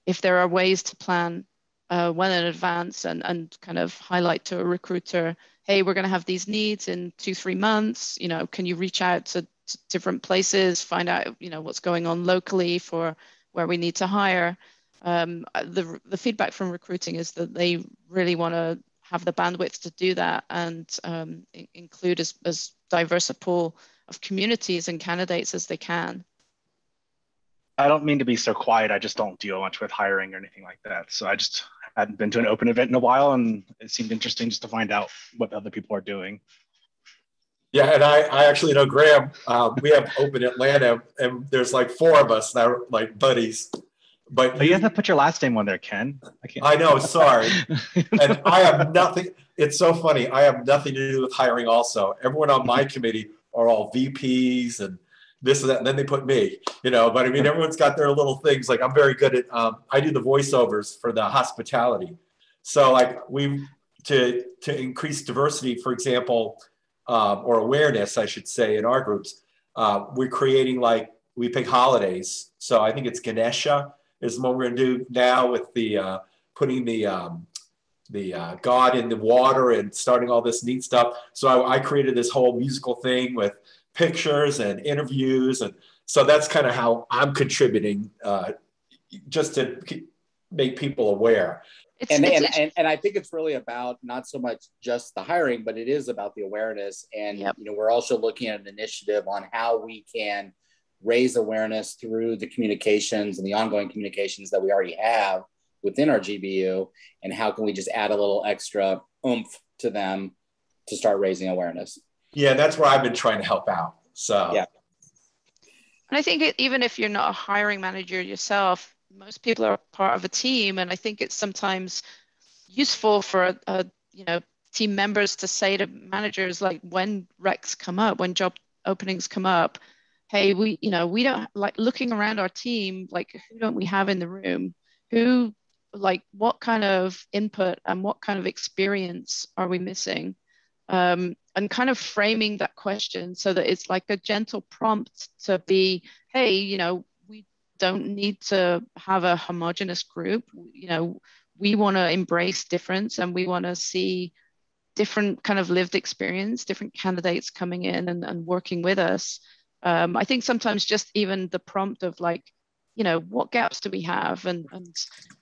if there are ways to plan well in advance, and kind of highlight to a recruiter, hey, we're going to have these needs in 2-3 months, can you reach out to different places, find out what's going on locally for where we need to hire. The feedback from recruiting is that they really want to have the bandwidth to do that, and include as diverse a pool of communities and candidates as they can. I don't mean to be so quiet. I just don't deal much with hiring or anything like that. So I just hadn't been to an open event in a while, and it seemed interesting just to find out what other people are doing. Yeah, and I actually know Graham. We have Open Atlanta, and there's like 4 of us that are like buddies. But you have to put your last name on there, Ken. I know, sorry. And I have nothing. It's so funny. I have nothing to do with hiring also. Everyone on my committee are all VPs and this and that. And then they put me, but I mean, everyone's got their little things. Like I'm very good at, I do the voiceovers for the hospitality. So like to increase diversity, for example, or awareness, I should say, in our groups, we're creating we pick holidays. So I think it's Ganesha is what we're going to do now with the putting the God in the water and starting all this neat stuff. So I created this whole musical thing with pictures and interviews, and so that's kind of how I'm contributing, just to make people aware. And I think it's really about not so much just the hiring, but it is about the awareness. And we're also looking at an initiative on how we can raise awareness through the communications and the ongoing communications that we already have within our GBU, and how can we just add a little extra oomph to them to start raising awareness. Yeah, that's where I've been trying to help out. So yeah. And I think even if you're not a hiring manager yourself, most people are part of a team, and I think it's sometimes useful for team members to say to managers, like when recs come up, when job openings come up, hey, we don't, like, looking around our team, like who don't we have in the room, who, like, what kind of input and what kind of experience are we missing, and kind of framing that question so that it's like a gentle prompt to be, hey, we don't need to have a homogenous group, we want to embrace difference, and we want to see different kind of lived experience, different candidates coming in and working with us. I think sometimes just even the prompt of like, what gaps do we have, and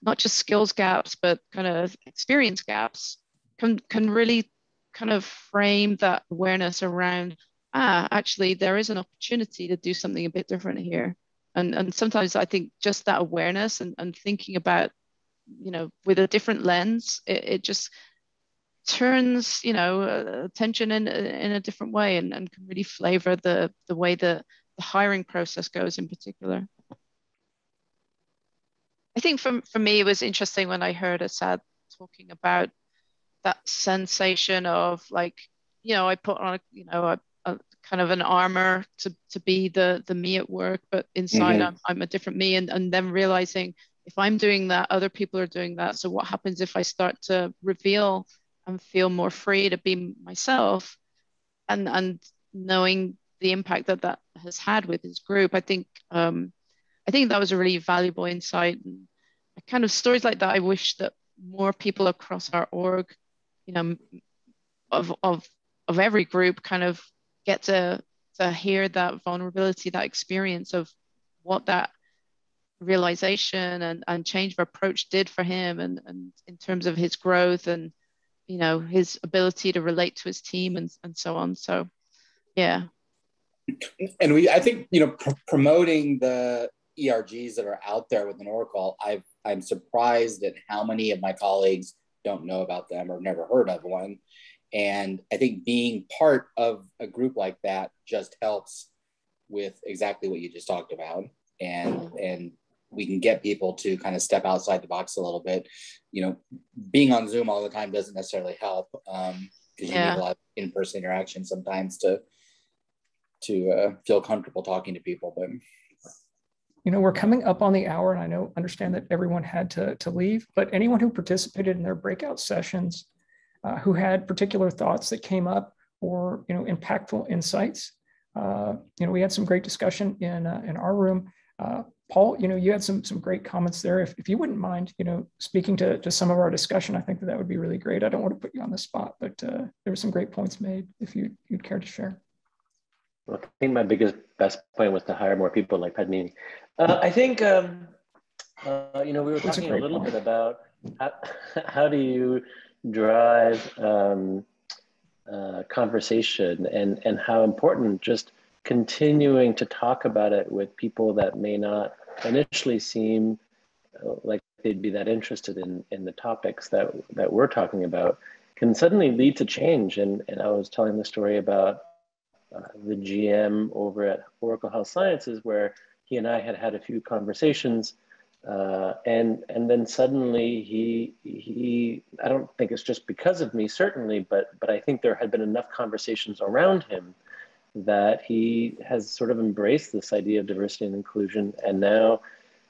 not just skills gaps, but kind of experience gaps can really kind of frame that awareness around, actually there is an opportunity to do something a bit different here. And sometimes I think just that awareness and thinking about, with a different lens, it just turns attention in a different way, and can really flavor the way the hiring process goes in particular. I think for me, it was interesting when I heard Asad talking about that sensation of like, I put on a kind of an armor to be the me at work, but inside I'm a different me, and then realizing if I'm doing that, other people are doing that. So what happens if I start to reveal and feel more free to be myself, and knowing the impact that has had with his group. I think that was a really valuable insight, and kind of stories like that I wish that more people across our org, of every group, kind of get to hear that vulnerability, that experience of what that realization and change of approach did for him, and in terms of his growth, and his ability to relate to his team, and so on. So yeah. And I think promoting the ERGs that are out there within Oracle, I'm surprised at how many of my colleagues don't know about them or never heard of one. And I think being part of a group like that just helps with exactly what you just talked about, and we can get people to kind of step outside the box a little bit. Being on Zoom all the time doesn't necessarily help. because you need a lot of in-person interaction sometimes to feel comfortable talking to people. But we're coming up on the hour, and I understand that everyone had to leave, but anyone who participated in their breakout sessions, who had particular thoughts that came up or impactful insights, we had some great discussion in our room. Paul, you had some great comments there. If you wouldn't mind, speaking to some of our discussion, I think that would be really great. I don't want to put you on the spot, but there were some great points made. If you'd care to share. Well, I think my best point was to hire more people like Padmini. I think, we were talking a little bit about how do you drive conversation and how important just continuing to talk about it with people that may not initially seem like they'd be that interested in the topics that we're talking about can suddenly lead to change. And I was telling the story about the GM over at Oracle Health Sciences, where he and I had a few conversations, and then suddenly he I don't think it's just because of me, certainly, but I think there had been enough conversations around him that he has sort of embraced this idea of diversity and inclusion. And now,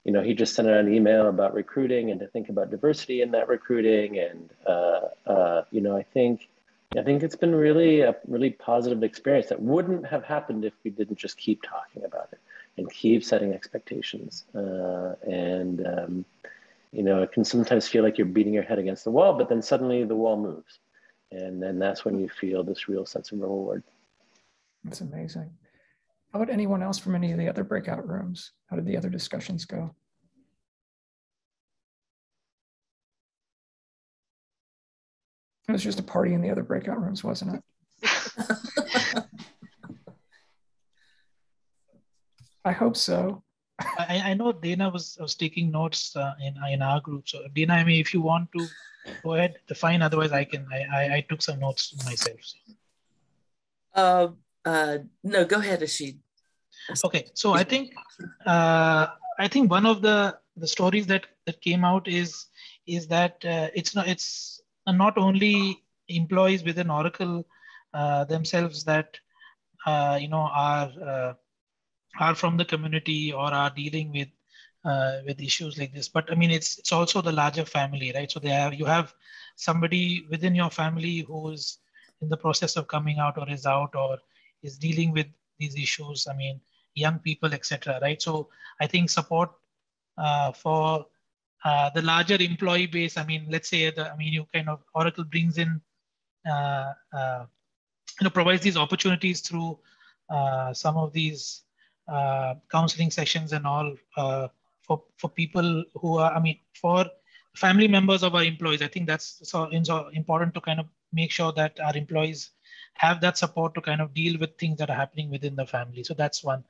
he just sent out an email about recruiting and to think about diversity in that recruiting. And, I think it's been a really positive experience that wouldn't have happened if we didn't just keep talking about it and keep setting expectations. It can sometimes feel like you're beating your head against the wall, but then suddenly the wall moves. And then that's when you feel this real sense of reward. That's amazing. How about anyone else from any of the other breakout rooms? How did the other discussions go? It was just a party in the other breakout rooms, wasn't it? I hope so. I know Dana was taking notes in our group. So Dana, I mean, if you want to go ahead, fine. Otherwise, I took some notes myself. So. No, go ahead, Ashid. Okay, so I think one of the stories that came out is that it's not only employees within Oracle themselves that are from the community or are dealing with issues like this, but I mean it's also the larger family, right? So you have somebody within your family who is in the process of coming out or is out or is dealing with these issues. I mean, young people, etc. Right? So I think support for the larger employee base. I mean, let's say you kind of Oracle brings in provides these opportunities through some of these counseling sessions and all for people who are, for family members of our employees. I think that's so important to kind of make sure that our employees have that support to kind of deal with things that are happening within the family. So that's one.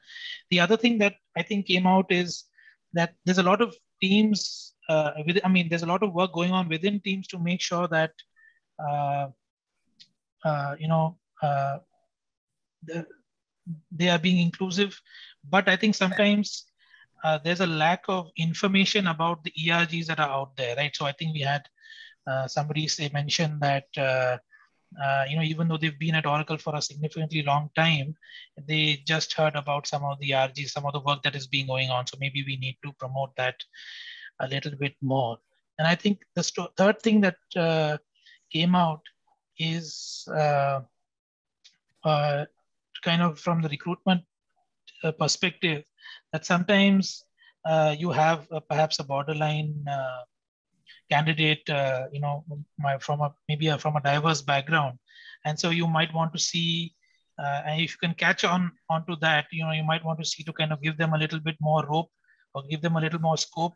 The other thing that I think came out is that there's a lot of teams, there's a lot of work going on within teams to make sure that, they are being inclusive. But I think sometimes there's a lack of information about the ERGs that are out there, right? So I think we had somebody mention that, even though they've been at Oracle for a significantly long time, they just heard about some of the ERGs, some of the work that is being going on. So maybe we need to promote that a little bit more. And I think the third thing that came out is kind of from the recruitment perspective, that sometimes you have perhaps a borderline candidate, from a diverse background, and so you might want to see, and if you can catch onto that, you might want to see to kind of give them a little bit more rope or give them a little more scope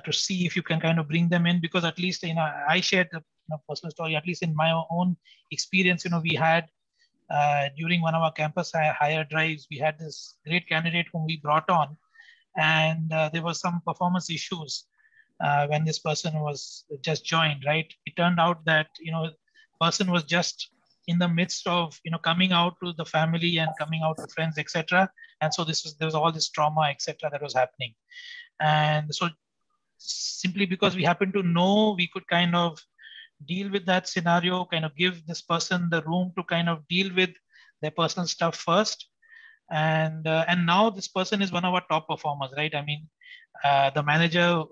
to see if you can kind of bring them in, because at least I shared a personal story. At least in my own experience, we had during one of our campus hire drives, we had this great candidate whom we brought on, and there were some performance issues when this person was just joined, right? It turned out that, person was just in the midst of, coming out to the family and coming out to friends, etc. And so there was all this trauma, etc. that was happening. And so simply because we happened to know, we could kind of deal with that scenario, kind of give this person the room to kind of deal with their personal stuff first. And now this person is one of our top performers, right? I mean, the manager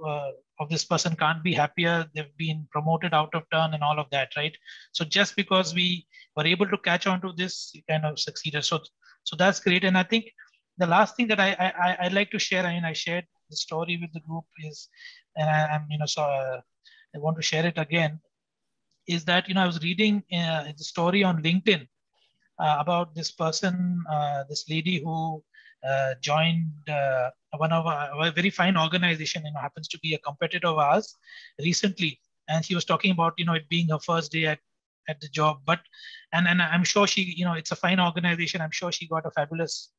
of this person can't be happier. They've been promoted out of turn and all of that, right? So just because we were able to catch on to this, kind of succeeded. So that's great. And I think the last thing that I'd like to share, I mean, I shared the story with the group is, and I'm, so I want to share it again, is that, I was reading the story on LinkedIn about this person, this lady who joined one of a very fine organization, happens to be a competitor of ours recently. And she was talking about, it being her first day at the job, and I'm sure she, it's a fine organization. I'm sure she got a fabulous,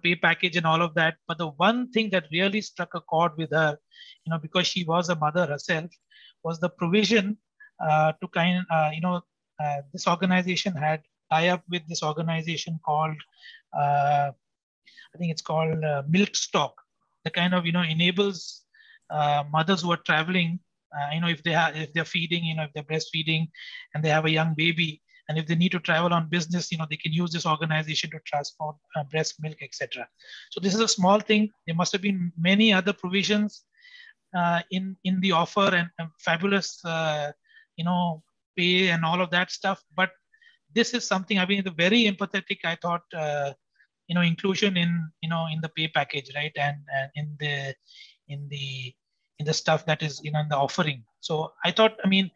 pay package and all of that. But the one thing that really struck a chord with her, because she was a mother herself, was the provision to kind, this organization had tie up with this organization called, I think it's called Milk Stock. The kind of, enables mothers who are traveling, if they're feeding, if they're breastfeeding and they have a young baby, and if they need to travel on business, they can use this organization to transport breast milk, etc. So this is a small thing. There must have been many other provisions in the offer, and fabulous, pay and all of that stuff. But this is something, I mean, the very empathetic, I thought, inclusion in, in the pay package, right? And in the stuff that is, in the offering. So I thought, I mean,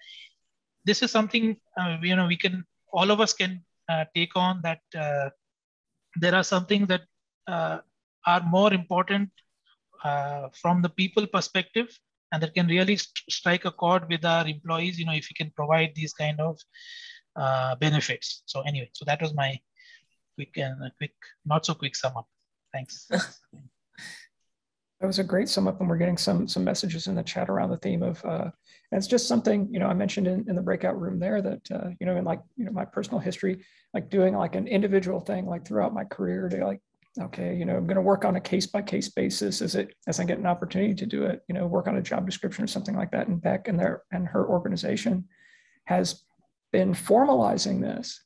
this is something, we can, all of us can take on, that there are some things that are more important from the people perspective, and that can really strike a chord with our employees, if we can provide these kind of benefits. So anyway, so that was my quick, not so quick sum up. Thanks. That was a great sum up, and we're getting some messages in the chat around the theme of, and it's just something, I mentioned in the breakout room there that, in like, my personal history, like doing like an individual thing, like throughout my career, to like, okay, I'm going to work on a case-by-case basis as I get an opportunity to do it, work on a job description or something like that. And Beck and her organization has been formalizing this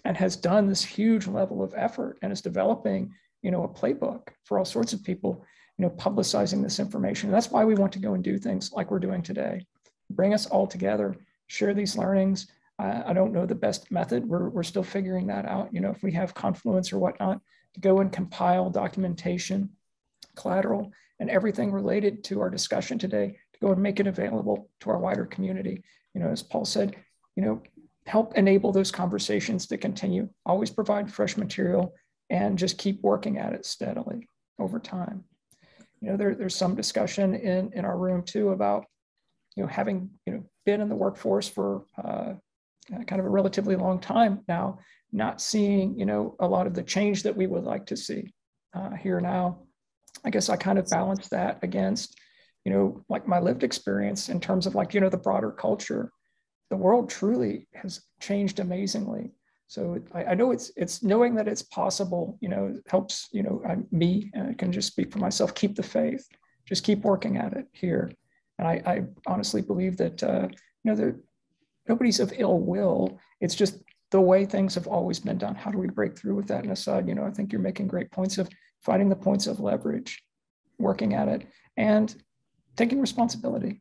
and has done this huge level of effort, and is developing, a playbook for all sorts of people, publicizing this information. And that's why we want to go and do things like we're doing today. Bring us all together, share these learnings. I don't know the best method. We're still figuring that out. If we have Confluence or whatnot, to go and compile documentation, collateral, and everything related to our discussion today, to go and make it available to our wider community. As Paul said, help enable those conversations to continue. Always provide fresh material, and just keep working at it steadily over time. There's some discussion in our room too about, having, been in the workforce for kind of a relatively long time now, not seeing, a lot of the change that we would like to see here now. I guess I kind of balance that against, like my lived experience in terms of like, the broader culture. The world truly has changed amazingly. So I know it's knowing that it's possible, helps, me, and I can just speak for myself, keep the faith, just keep working at it here. And I honestly believe that, nobody's of ill will. It's just the way things have always been done. How do we break through with that? And Asad, I think you're making great points of finding the points of leverage, working at it, and taking responsibility.